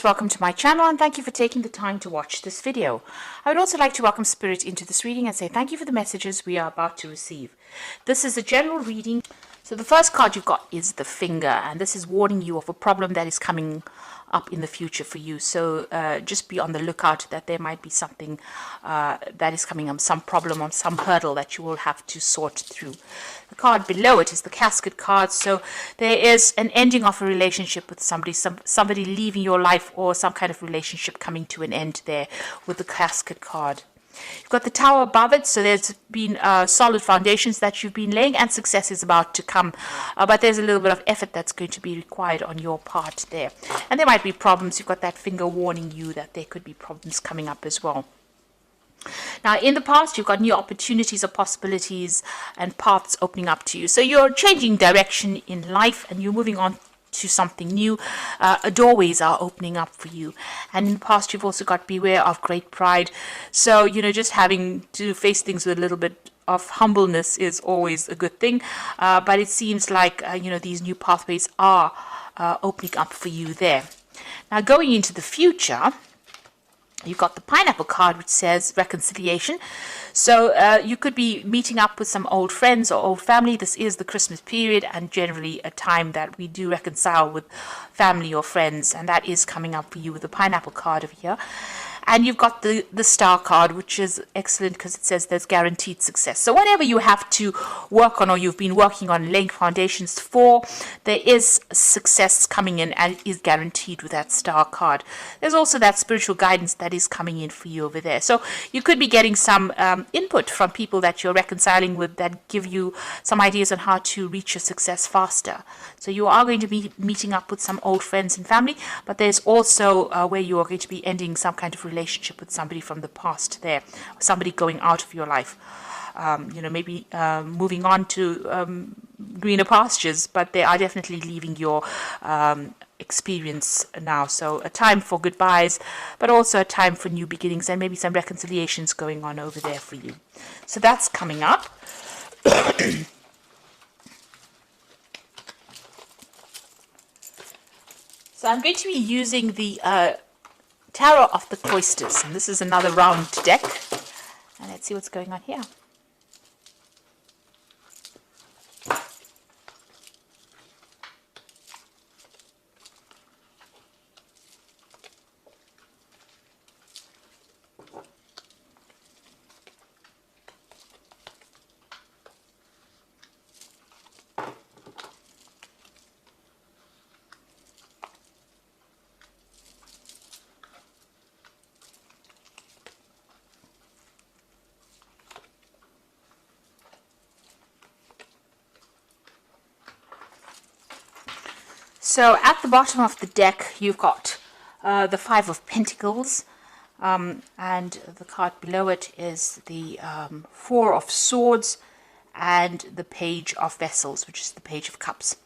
Welcome to my channel and thank you for taking the time to watch this video. I would also like to welcome Spirit into this reading and say thank you for the messages we are about to receive. This is a general reading. So the first card you've got is the finger, and this is warning you of a problem that is coming up in the future for you. So just be on the lookout that there might be something that is coming up, some problem or some hurdle that you will have to sort through. The card below it is the casket card. So there is an ending of a relationship with somebody, somebody leaving your life, or some kind of relationship coming to an end there with the casket card. You've got the tower above it, so there's been solid foundations that you've been laying, and success is about to come. But there's a little bit of effort that's going to be required on your part there. And there might be problems. You've got that finger warning you that there could be problems coming up as well. Now, in the past, you've got new opportunities or possibilities and paths opening up to you. So you're changing direction in life and you're moving on to something new. Doorways are opening up for you. And in the past, you've also got beware of great pride. So, just having to face things with a little bit of humbleness is always a good thing. But it seems like, these new pathways are opening up for you there. Now, going into the future, you've got the pineapple card, which says reconciliation. So you could be meeting up with some old friends or old family. This is the Christmas period and generally a time that we do reconcile with family or friends. And that is coming up for you with the pineapple card over here. And you've got the star card, which is excellent because it says there's guaranteed success. So whatever you have to work on or you've been working on laying foundations for, there is success coming in and it is guaranteed with that star card. There's also that spiritual guidance that is coming in for you over there. So you could be getting some input from people that you're reconciling with that give you some ideas on how to reach your success faster. So you are going to be meeting up with some old friends and family, but there's also where you are going to be ending some kind of relationship with somebody from the past there, somebody going out of your life, maybe moving on to greener pastures, but they are definitely leaving your experience now. So a time for goodbyes, but also a time for new beginnings and maybe some reconciliations going on over there for you. So that's coming up. So I'm going to be using the Tarot of the Cloisters, and this is another round deck, and let's see what's going on here. So at the bottom of the deck, you've got the Five of Pentacles, and the card below it is the Four of Swords and the Page of Vessels, which is the Page of Cups,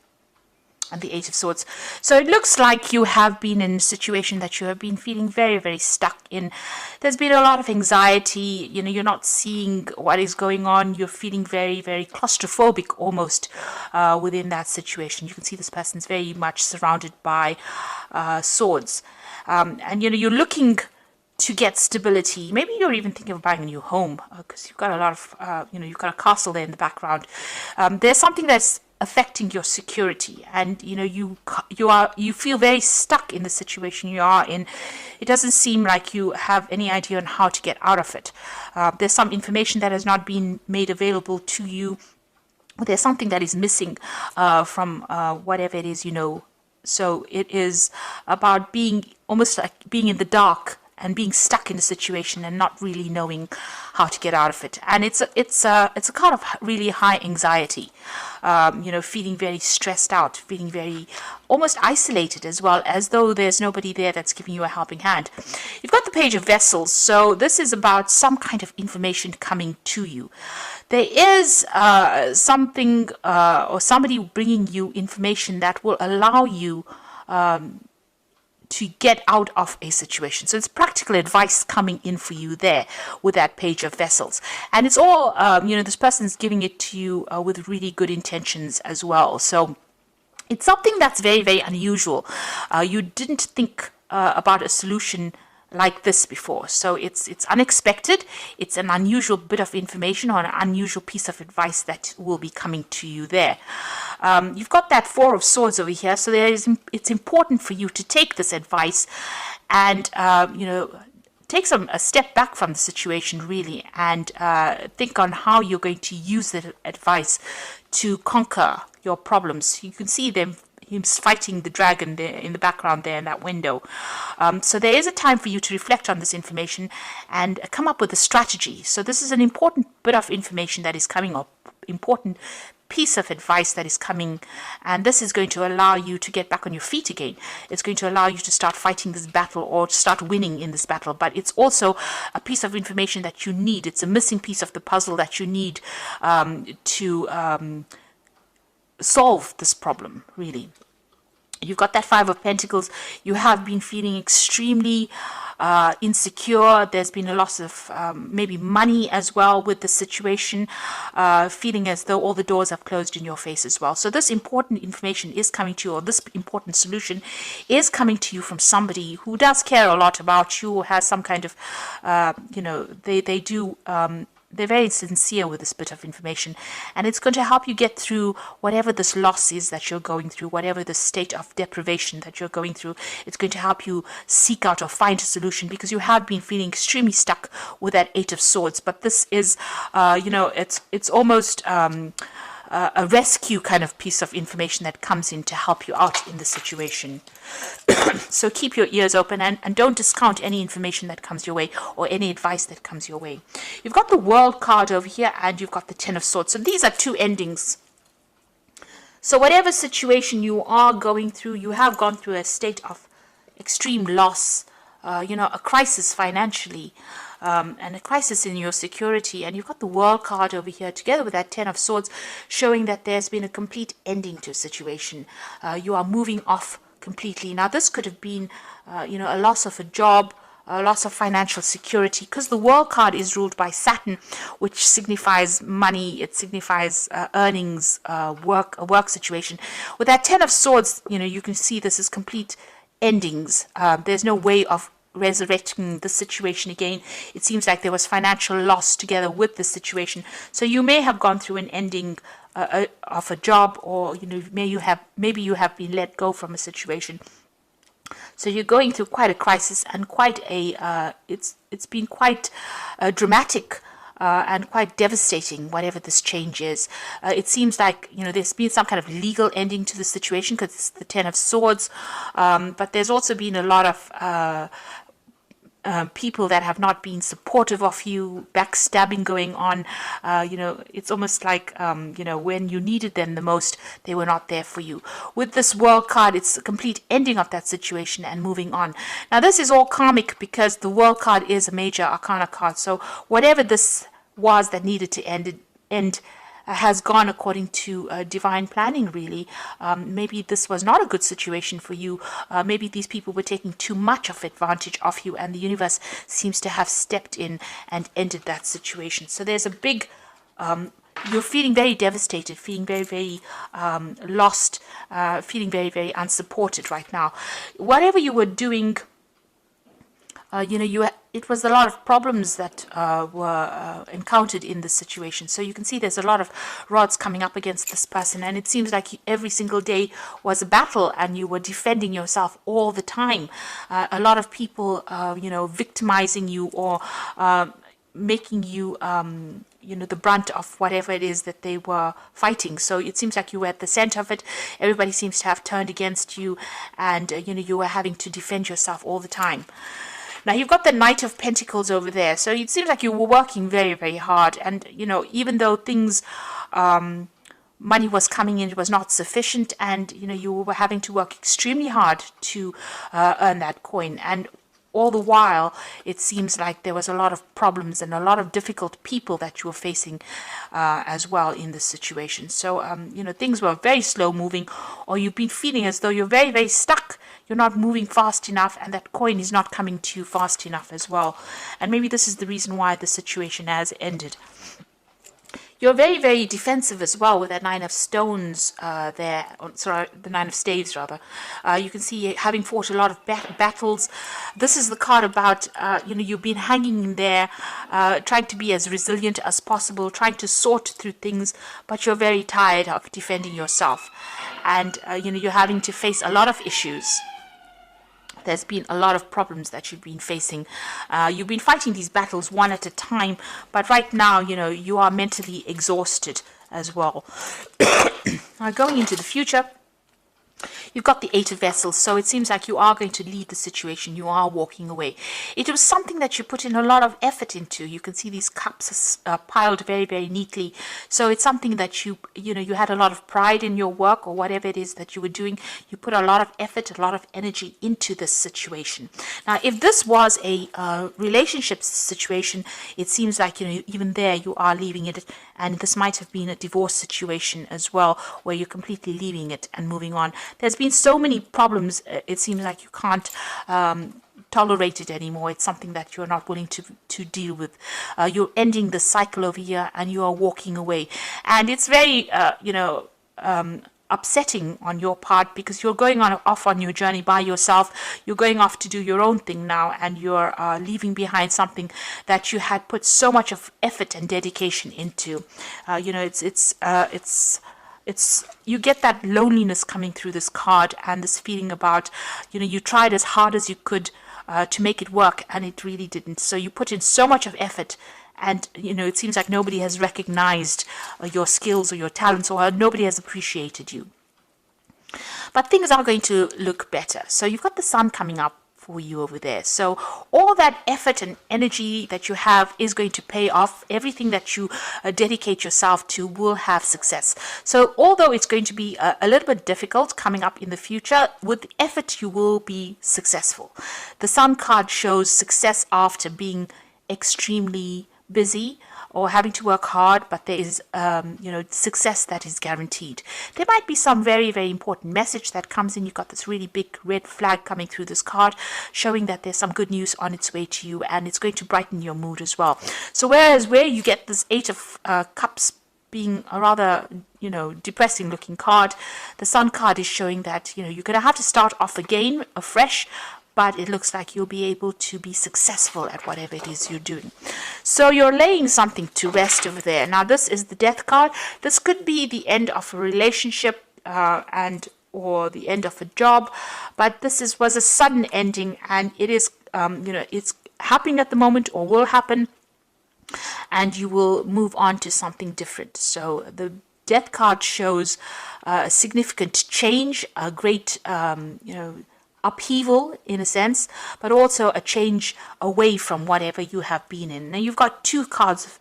and the Eight of Swords. So it looks like you have been in a situation that you have been feeling very, very stuck in. There's been a lot of anxiety. You're not seeing what is going on. You're feeling very, very claustrophobic almost within that situation. You can see this person's very much surrounded by swords. And you're looking to get stability. Maybe you're even thinking of buying a new home because you've got a lot of, you've got a castle there in the background. There's something that's affecting your security, and you feel very stuck in the situation you are in. It doesn't seem like you have any idea on how to get out of it. There's some information that has not been made available to you. There's something that is missing from whatever it is. So it is about being almost like being in the dark and being stuck in a situation and not really knowing how to get out of it. And it's a kind of really high anxiety, feeling very stressed out, feeling very almost isolated as well, as though there's nobody there that's giving you a helping hand. You've got the Page of Vessels, so this is about some kind of information coming to you. There is something or somebody bringing you information that will allow you to get out of a situation. So it's practical advice coming in for you there with that Page of Vessels. And it's all, this person's giving it to you with really good intentions as well. So it's something that's very, very unusual. You didn't think about a solution like this before. So it's unexpected. It's an unusual bit of information or an unusual piece of advice that will be coming to you there. You've got that Four of Swords over here, so it's important for you to take this advice and take a step back from the situation really, and think on how you're going to use that advice to conquer your problems. You can see him fighting the dragon there in the background there in that window. So there is a time for you to reflect on this information and come up with a strategy. So this is an important bit of information that is coming up, important piece of advice that is coming, and this is going to allow you to get back on your feet again. It's going to allow you to start fighting this battle or to start winning in this battle, but it's also a piece of information that you need. It's a missing piece of the puzzle that you need to solve this problem, really. You've got that Five of Pentacles. You have been feeling extremely insecure. There's been a loss of maybe money as well with the situation, feeling as though all the doors have closed in your face as well. So this important information is coming to you, or this important solution is coming to you from somebody who does care a lot about you, has some kind of, they do they're very sincere with this bit of information, and it's going to help you get through whatever this loss is that you're going through, whatever the state of deprivation that you're going through. It's going to help you seek out or find a solution, because you have been feeling extremely stuck with that Eight of Swords. But this is, it's almost a rescue kind of piece of information that comes in to help you out in the situation. So keep your ears open and don't discount any information that comes your way or any advice that comes your way. You've got the World card over here, and you've got the Ten of Swords. So these are two endings. So whatever situation you are going through, you have gone through a state of extreme loss, a crisis financially, and a crisis in your security. And you've got the World card over here together with that Ten of Swords, showing that there's been a complete ending to a situation. You are moving off completely. Now this could have been a loss of a job, a loss of financial security, because the World card is ruled by Saturn, which signifies money. It signifies earnings, a work situation. With that Ten of Swords, you can see this is complete endings. There's no way of resurrecting the situation again. It seems like there was financial loss together with the situation. So you may have gone through an ending of a job, or maybe you have been let go from a situation. So you're going through quite a crisis and quite a it's been quite dramatic and quite devastating, whatever this change is. It seems like there's been some kind of legal ending to the situation, because it's the Ten of Swords, but there's also been a lot of people that have not been supportive of you, backstabbing going on. It's almost like, when you needed them the most, they were not there for you. With this World card, it's a complete ending of that situation and moving on. Now, this is all karmic, because the World card is a major arcana card. So whatever this was that needed to end has gone according to divine planning, really. Maybe this was not a good situation for you. Maybe these people were taking too much of advantage of you, and the universe seems to have stepped in and ended that situation. So there's a big, you're feeling very devastated, feeling very, very lost, feeling very, very unsupported right now. Whatever you were doing, it was a lot of problems that were encountered in this situation. So you can see there's a lot of rods coming up against this person, and it seems like every single day was a battle, and you were defending yourself all the time. A lot of people, victimizing you or making you, the brunt of whatever it is that they were fighting. So it seems like you were at the center of it. Everybody seems to have turned against you, and, you were having to defend yourself all the time. Now, you've got the Knight of Pentacles over there. So it seems like you were working very, very hard. And, even though things, money was coming in, it was not sufficient. And, you were having to work extremely hard to earn that coin. And all the while, it seems like there was a lot of problems and a lot of difficult people that you were facing as well in this situation. So, things were very slow moving, or you've been feeling as though you're very, very stuck. You're not moving fast enough, and that coin is not coming to you fast enough as well. And maybe this is the reason why the situation has ended. You're very, very defensive as well with that Nine of Stones there. Sorry, the Nine of Staves, rather. You can see having fought a lot of battles. This is the card about, you've been hanging in there, trying to be as resilient as possible, trying to sort through things, but you're very tired of defending yourself. And, you're having to face a lot of issues. There's been a lot of problems that you've been facing. You've been fighting these battles one at a time, but right now, you are mentally exhausted as well. Now, going into the future, you've got the Eight of Vessels, so it seems like you are going to leave the situation. You are walking away. It was something that you put in a lot of effort into. You can see these cups piled very, very neatly. So it's something that you had a lot of pride in your work or whatever it is that you were doing. You put a lot of effort, a lot of energy into this situation. Now, if this was a relationship situation, it seems like, even there you are leaving it. And this might have been a divorce situation as well, where you're completely leaving it and moving on. There's been so many problems, it seems like you can't tolerate it anymore. It's something that you're not willing to deal with. You're ending the cycle over here and you are walking away. And it's very, upsetting on your part, because you're going off on your journey by yourself. You're going off to do your own thing now, and you're leaving behind something that you had put so much of effort and dedication into. It's you get that loneliness coming through this card, and this feeling about, you tried as hard as you could to make it work, and it really didn't. So you put in so much of effort, and it seems like nobody has recognized your skills or your talents, or nobody has appreciated you. But things are going to look better. So you've got the sun coming up for you over there. So all that effort and energy that you have is going to pay off. Everything that you dedicate yourself to will have success. So although it's going to be a little bit difficult coming up in the future, with effort you will be successful. The sun card shows success after being extremely busy or having to work hard, but there is success that is guaranteed. There might be some very, very important message that comes in. You've got this really big red flag coming through this card, showing that there's some good news on its way to you, and it's going to brighten your mood as well. So whereas where you get this Eight of Cups being a rather depressing looking card, the Sun card is showing that you're going to have to start off again afresh, but it looks like you'll be able to be successful at whatever it is you're doing. So you're laying something to rest over there. Now this is the Death card. This could be the end of a relationship or the end of a job, but this was a sudden ending, and it is it's happening at the moment or will happen, and you will move on to something different. So the Death card shows a significant change, a great upheaval in a sense, but also a change away from whatever you have been in. Now you've got two cards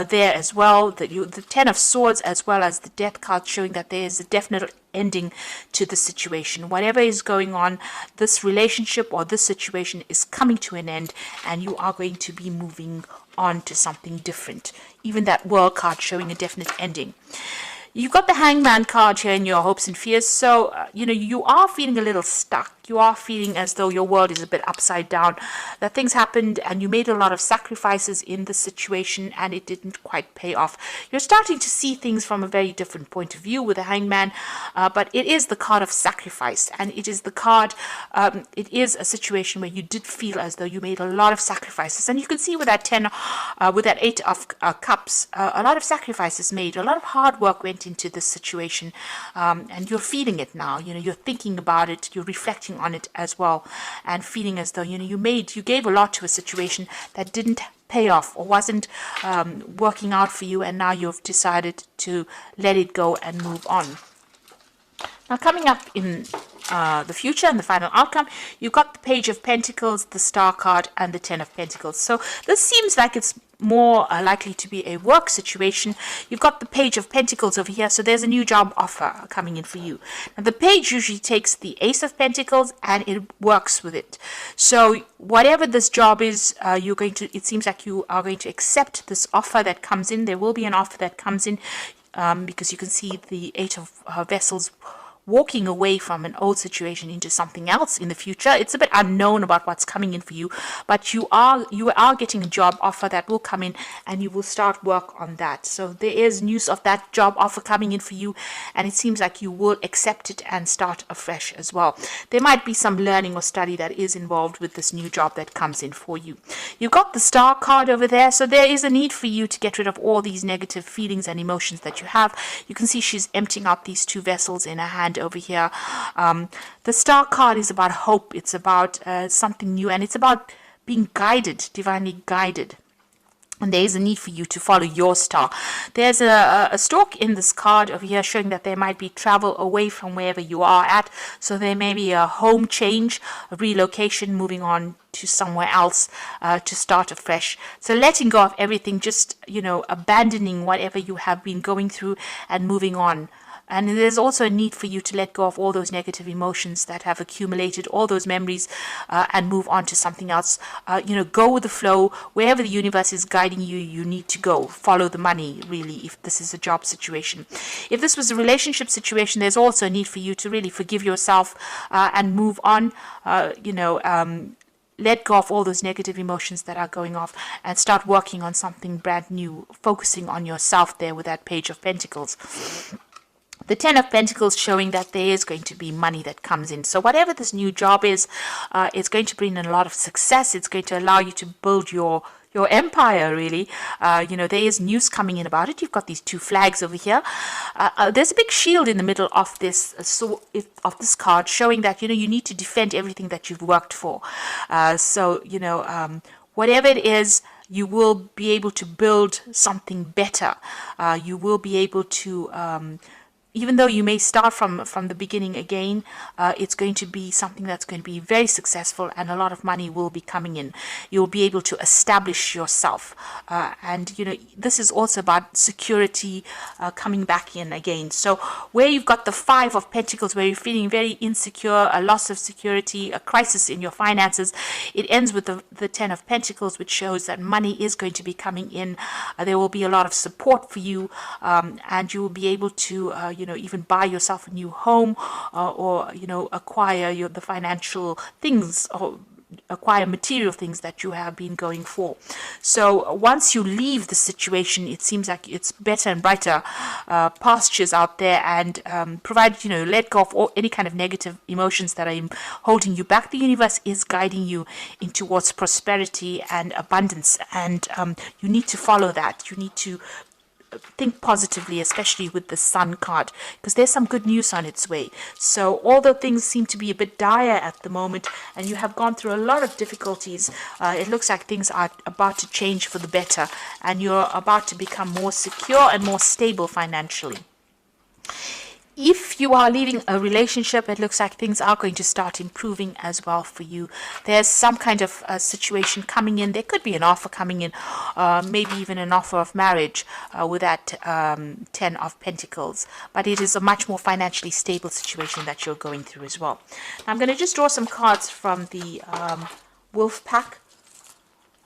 there as well, the Ten of Swords as well as the Death card, showing that there is a definite ending to the situation. Whatever is going on, this relationship or this situation is coming to an end, and you are going to be moving on to something different. Even that World card showing a definite ending. You've got the Hangman card here in your hopes and fears. So, you are feeling a little stuck. You are feeling as though your world is a bit upside down. That things happened and you made a lot of sacrifices in the situation and it didn't quite pay off. You're starting to see things from a very different point of view with the Hangman. But it is the card of sacrifice. And it is the card, it is a situation where you did feel as though you made a lot of sacrifices. And you can see with that with that Eight of Cups, a lot of sacrifices made. A lot of hard work went into this situation, and you're feeling it now. You're thinking about it, you're reflecting on it as well, and feeling as though you gave a lot to a situation that didn't pay off or wasn't working out for you, and now you've decided to let it go and move on. Now coming up in the future and the final outcome, you've got the Page of Pentacles, the Star card, and the Ten of Pentacles. So this seems like it's more likely to be a work situation. You've got the Page of Pentacles over here, so there's a new job offer coming in for you. Now the page usually takes the Ace of Pentacles and it works with it. So whatever this job is, it seems like you are going to accept this offer that comes in. There will be an offer that comes in, because you can see the Eight of Vessels walking away from an old situation into something else in the future. It's a bit unknown about what's coming in for you, but you are getting a job offer that will come in, and you will start work on that. So there is news of that job offer coming in for you, and it seems like you will accept it and start afresh as well. There might be some learning or study that is involved with this new job that comes in for you. You've got the Star card over there, so there is a need for you to get rid of all these negative feelings and emotions that you have. You can see she's emptying out these two vessels in her hand over here. The Star card is about hope. It's about something new, and it's about being guided, divinely guided. And there is a need for you to follow your star. There's a stalk in this card over here showing that there might be travel away from wherever you are at. So there may be a home change, a relocation, moving on to somewhere else to start afresh. So letting go of everything, just, abandoning whatever you have been going through and moving on. And there's also a need for you to let go of all those negative emotions that have accumulated, all those memories, and move on to something else. Go with the flow. Wherever the universe is guiding you, you need to go. Follow the money, really, if this is a job situation. If this was a relationship situation, there's also a need for you to really forgive yourself and move on. Let go of all those negative emotions that are going off and start working on something brand new, focusing on yourself there with that Page of Pentacles. The Ten of Pentacles showing that there is going to be money that comes in. So whatever this new job is, it's going to bring in a lot of success. It's going to allow you to build your empire, really. There is news coming in about it. You've got these two flags over here. There's a big shield in the middle of this of this card showing that, you need to defend everything that you've worked for. Whatever it is, you will be able to build something better. You will be able to even though you may start from the beginning again, it's going to be something that's going to be very successful, and a lot of money will be coming in. You'll be able to establish yourself. This is also about security coming back in again. So where you've got the Five of Pentacles, where you're feeling very insecure, a loss of security, a crisis in your finances, it ends with the Ten of Pentacles, which shows that money is going to be coming in. There will be a lot of support for you, and you will be able to even buy yourself a new home, or acquire the financial things, or acquire material things that you have been going for. So once you leave the situation, it seems like it's better and brighter pastures out there, and provided let go of any kind of negative emotions that are holding you back. The universe is guiding you in towards prosperity and abundance, and you need to follow that. You need to think positively, especially with the Sun card, because there's some good news on its way. So although things seem to be a bit dire at the moment, and you have gone through a lot of difficulties, it looks like things are about to change for the better, and you're about to become more secure and more stable financially. If you are leaving a relationship, it looks like things are going to start improving as well for you. There's some kind of situation coming in. There could be an offer coming in, maybe even an offer of marriage with that Ten of Pentacles. But it is a much more financially stable situation that you're going through as well. Now, I'm going to just draw some cards from the Wolf Pack.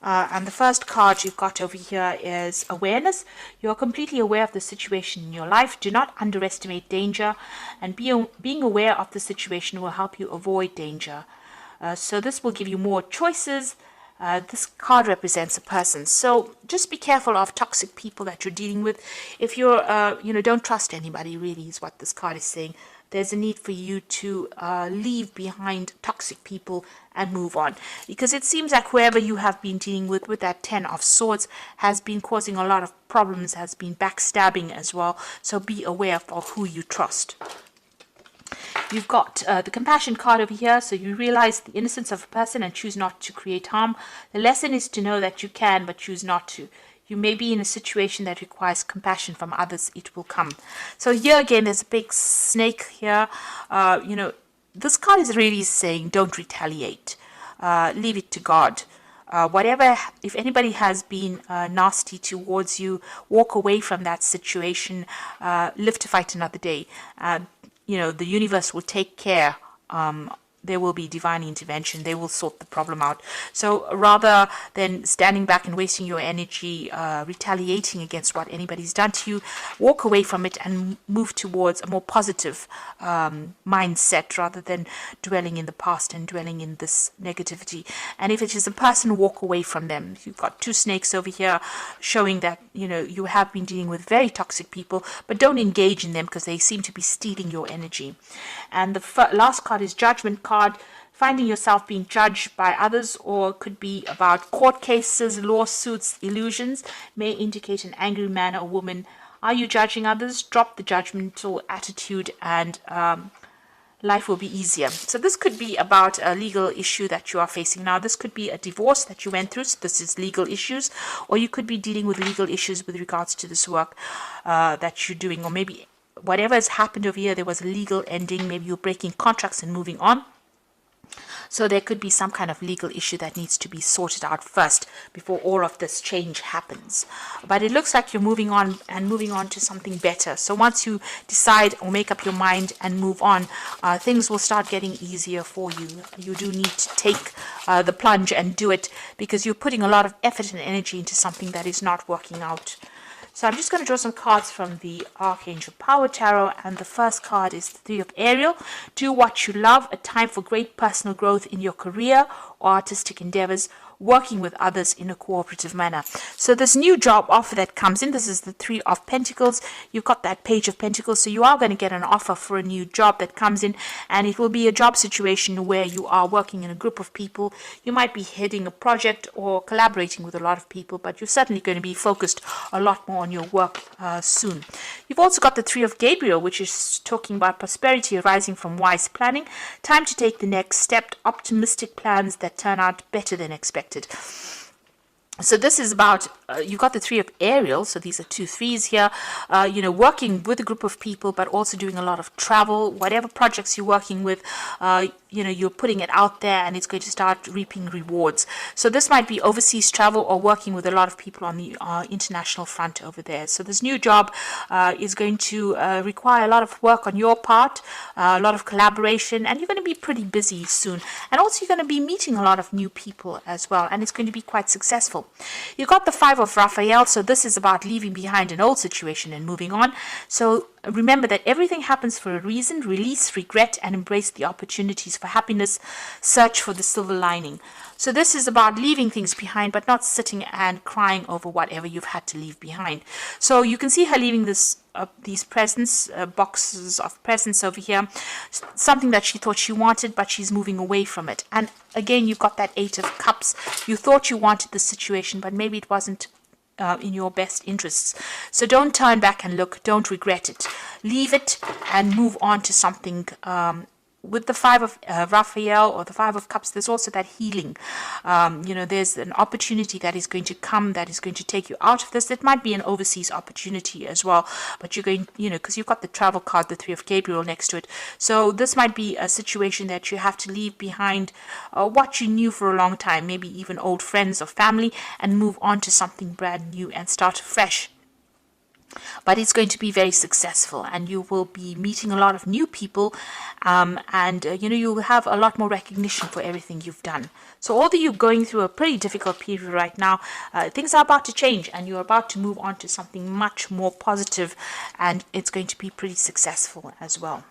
And the first card you've got over here is awareness. You're completely aware of the situation in your life. Do not underestimate danger, and being aware of the situation will help you avoid danger. So this will give you more choices. This card represents a person. So just be careful of toxic people that you're dealing with. If you're, don't trust anybody, really, is what this card is saying. There's a need for you to leave behind toxic people and move on, because it seems like whoever you have been dealing with that Ten of Swords has been causing a lot of problems, has been backstabbing as well. So be aware of who you trust. You've got the Compassion card over here, so you realize the innocence of a person and choose not to create harm. The lesson is to know that you can, but choose not to. You may be in a situation that requires compassion from others. It will come. So here again, there's a big snake here. This card is really saying don't retaliate. Leave it to God. If anybody has been nasty towards you, walk away from that situation. Live to fight another day. The universe will take care there will be divine intervention. They will sort the problem out. So rather than standing back and wasting your energy retaliating against what anybody's done to you, walk away from it and move towards a more positive mindset rather than dwelling in the past and dwelling in this negativity. And if it is a person, walk away from them. You've got two snakes over here showing that, you know, you have been dealing with very toxic people, but don't engage in them because they seem to be stealing your energy. And the last card is Judgment card. Finding yourself being judged by others, or could be about court cases, lawsuits, illusions, may indicate an angry man or woman. Are you judging others? Drop the judgmental attitude and life will be easier. So this could be about a legal issue that you are facing now. This could be a divorce that you went through. So this is legal issues, or you could be dealing with legal issues with regards to this work that you're doing, or maybe whatever has happened over here, there was a legal ending. Maybe you're breaking contracts and moving on. So there could be some kind of legal issue that needs to be sorted out first before all of this change happens. But it looks like you're moving on to something better. So once you decide or make up your mind and move on, things will start getting easier for you. You do need to take the plunge and do it, because you're putting a lot of effort and energy into something that is not working out. So I'm just going to draw some cards from the Archangel Power Tarot, and the first card is the Three of Ariel. Do what you love, a time for great personal growth in your career or artistic endeavors, working with others in a cooperative manner. So this new job offer that comes in, this is the Three of Pentacles. You've got that Page of Pentacles, so you are going to get an offer for a new job that comes in, and it will be a job situation where you are working in a group of people. You might be heading a project or collaborating with a lot of people, but you're certainly going to be focused a lot more on your work soon. You've also got the Three of Gabriel, which is talking about prosperity arising from wise planning. Time to take the next step, optimistic plans that turn out better than expected. So this is about, you've got the Three of Ariel, so these are 2 threes here, working with a group of people, but also doing a lot of travel. Whatever projects you're working with, you're putting it out there, and it's going to start reaping rewards. So this might be overseas travel or working with a lot of people on the international front over there. So this new job is going to require a lot of work on your part, a lot of collaboration, and you're going to be pretty busy soon. And also you're going to be meeting a lot of new people as well, and it's going to be quite successful. You got the Five of Raphael, so this is about leaving behind an old situation and moving on. So remember that everything happens for a reason. Release regret and embrace the opportunities for happiness. Search for the silver lining. So this is about leaving things behind, but not sitting and crying over whatever you've had to leave behind. So you can see her leaving these presents, boxes of presents over here, something that she thought she wanted, but she's moving away from it. And again, you've got that Eight of Cups. You thought you wanted the situation, but maybe it wasn't in your best interests. So don't turn back and look. Don't regret it. Leave it and move on to something. With the Five of Raphael or the Five of Cups, there's also that healing. There's an opportunity that is going to come, that is going to take you out of this. It might be an overseas opportunity as well, but you're going, because you've got the travel card, the Three of Gabriel next to it. So this might be a situation that you have to leave behind what you knew for a long time, maybe even old friends or family, and move on to something brand new and start fresh. But it's going to be very successful, and you will be meeting a lot of new people, you will have a lot more recognition for everything you've done. So although you're going through a pretty difficult period right now, things are about to change, and you're about to move on to something much more positive, and it's going to be pretty successful as well.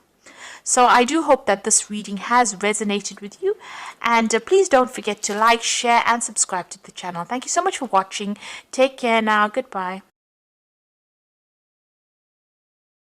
So I do hope that this reading has resonated with you, and please don't forget to like, share and subscribe to the channel. Thank you so much for watching. Take care now. Goodbye.